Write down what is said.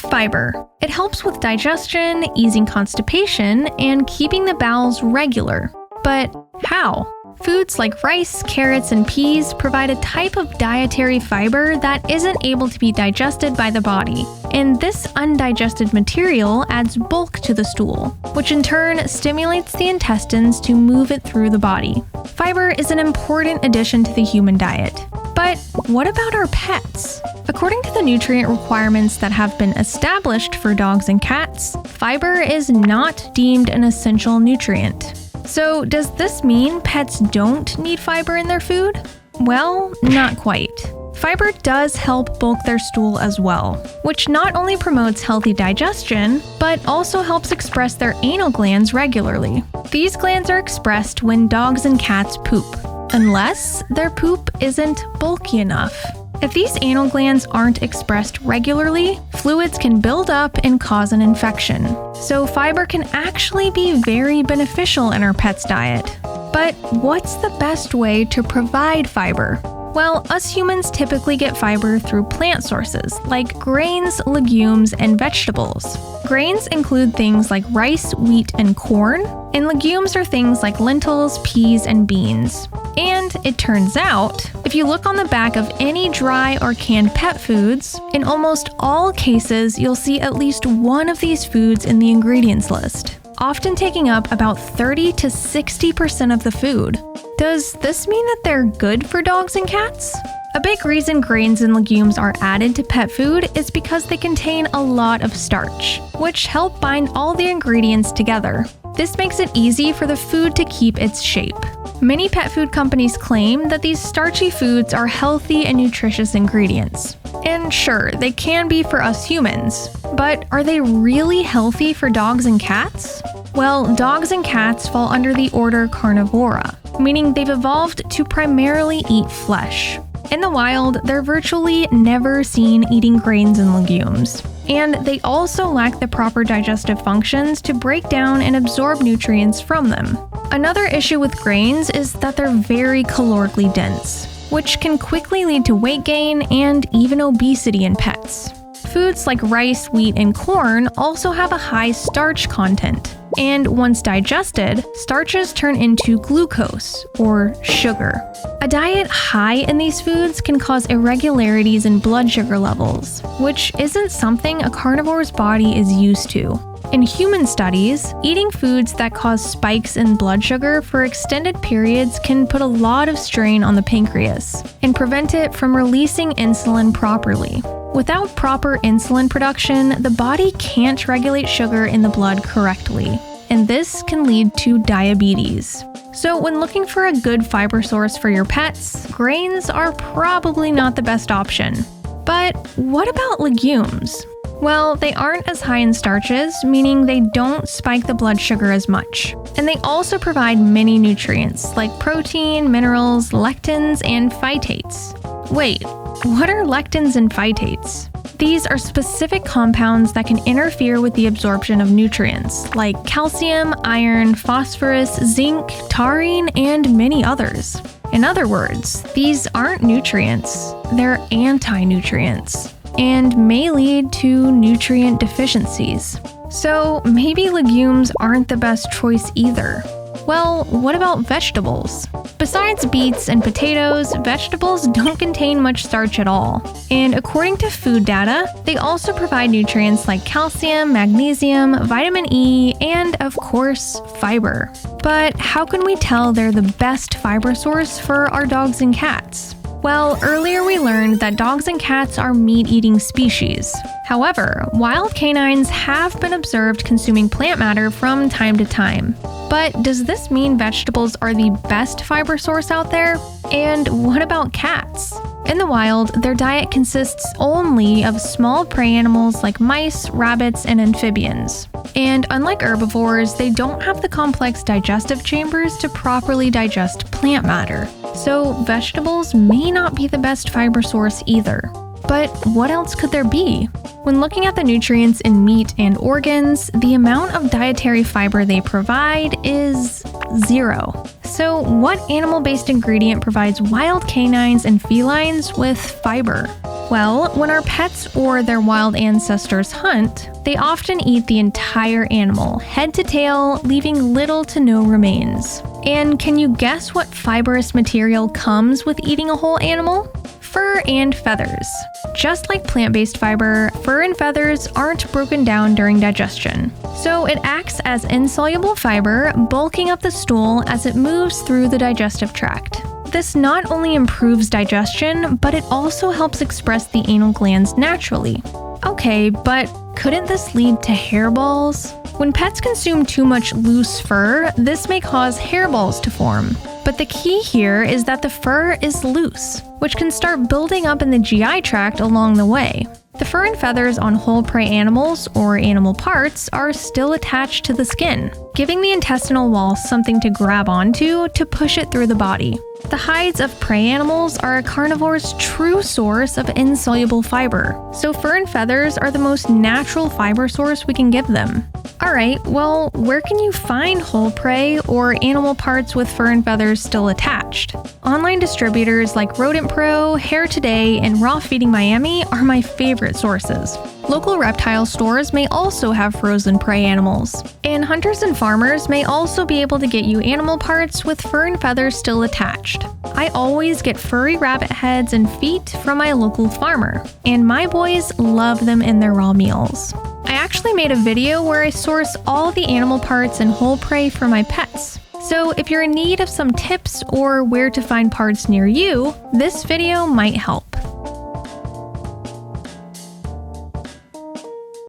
Fiber. It helps with digestion, easing constipation, and keeping the bowels regular. But how? Foods like rice, carrots, and peas provide a type of dietary fiber that isn't able to be digested by the body. And this undigested material adds bulk to the stool, which in turn stimulates the intestines to move it through the body. Fiber is an important addition to the human diet. But what about our pets? According to the nutrient requirements that have been established for dogs and cats, fiber is not deemed an essential nutrient. So does this mean pets don't need fiber in their food? Well, not quite. Fiber does help bulk their stool as well, which not only promotes healthy digestion, but also helps express their anal glands regularly. These glands are expressed when dogs and cats poop, unless their poop isn't bulky enough. If these anal glands aren't expressed regularly, fluids can build up and cause an infection. So fiber can actually be very beneficial in our pet's diet. But what's the best way to provide fiber? Well, us humans typically get fiber through plant sources like grains, legumes, and vegetables. Grains include things like rice, wheat, and corn, and legumes are things like lentils, peas, and beans. And it turns out, if you look on the back of any dry or canned pet foods, in almost all cases you'll see at least one of these foods in the ingredients list, often taking up about 30 to 60% of the food. Does this mean that they're good for dogs and cats? A big reason grains and legumes are added to pet food is because they contain a lot of starch, which help bind all the ingredients together. This makes it easy for the food to keep its shape. Many pet food companies claim that these starchy foods are healthy and nutritious ingredients. And sure, they can be for us humans, but are they really healthy for dogs and cats? Well, dogs and cats fall under the order Carnivora, meaning they've evolved to primarily eat flesh. In the wild, they're virtually never seen eating grains and legumes. And they also lack the proper digestive functions to break down and absorb nutrients from them. Another issue with grains is that they're very calorically dense, which can quickly lead to weight gain and even obesity in pets. Foods like rice, wheat, and corn also have a high starch content. And once digested, starches turn into glucose, or sugar. A diet high in these foods can cause irregularities in blood sugar levels, which isn't something a carnivore's body is used to. In human studies, eating foods that cause spikes in blood sugar for extended periods can put a lot of strain on the pancreas and prevent it from releasing insulin properly. Without proper insulin production, the body can't regulate sugar in the blood correctly, and this can lead to diabetes. So when looking for a good fiber source for your pets, grains are probably not the best option. But what about legumes? Well, they aren't as high in starches, meaning they don't spike the blood sugar as much. And they also provide many nutrients like protein, minerals, lectins, and phytates. Wait, what are lectins and phytates? These are specific compounds that can interfere with the absorption of nutrients like calcium, iron, phosphorus, zinc, taurine, and many others. In other words, these aren't nutrients, they're anti-nutrients, and may lead to nutrient deficiencies. So maybe legumes aren't the best choice either. Well, what about vegetables? Besides beets and potatoes, vegetables don't contain much starch at all. And according to food data, they also provide nutrients like calcium, magnesium, vitamin E, and of course, fiber. But how can we tell they're the best fiber source for our dogs and cats? Well, earlier we learned that dogs and cats are meat-eating species. However, wild canines have been observed consuming plant matter from time to time. But does this mean vegetables are the best fiber source out there? And what about cats? In the wild, their diet consists only of small prey animals like mice, rabbits, and amphibians. And unlike herbivores, they don't have the complex digestive chambers to properly digest plant matter. So vegetables may not be the best fiber source either. But what else could there be? When looking at the nutrients in meat and organs, the amount of dietary fiber they provide is 0. So what animal-based ingredient provides wild canines and felines with fiber? Well, when our pets or their wild ancestors hunt, they often eat the entire animal, head to tail, leaving little to no remains. And can you guess what fibrous material comes with eating a whole animal? Fur and feathers. Just like plant-based fiber, fur and feathers aren't broken down during digestion. So it acts as insoluble fiber, bulking up the stool as it moves through the digestive tract. This not only improves digestion, but it also helps express the anal glands naturally. Okay, but couldn't this lead to hairballs? When pets consume too much loose fur, this may cause hairballs to form. But the key here is that the fur is loose, which can start building up in the GI tract along the way. The fur and feathers on whole prey animals or animal parts are still attached to the skin, giving the intestinal wall something to grab onto to push it through the body. The hides of prey animals are a carnivore's true source of insoluble fiber, so fur and feathers are the most natural fiber source we can give them. Alright, well, where can you find whole prey or animal parts with fur and feathers still attached? Online distributors like Rodent Pro, Hair Today, and Raw Feeding Miami are my favorite sources. Local reptile stores may also have frozen prey animals. And hunters and farmers may also be able to get you animal parts with fur and feathers still attached. I always get furry rabbit heads and feet from my local farmer, and my boys love them in their raw meals. I actually made a video where I source all the animal parts and whole prey for my pets. So if you're in need of some tips or where to find parts near you, this video might help.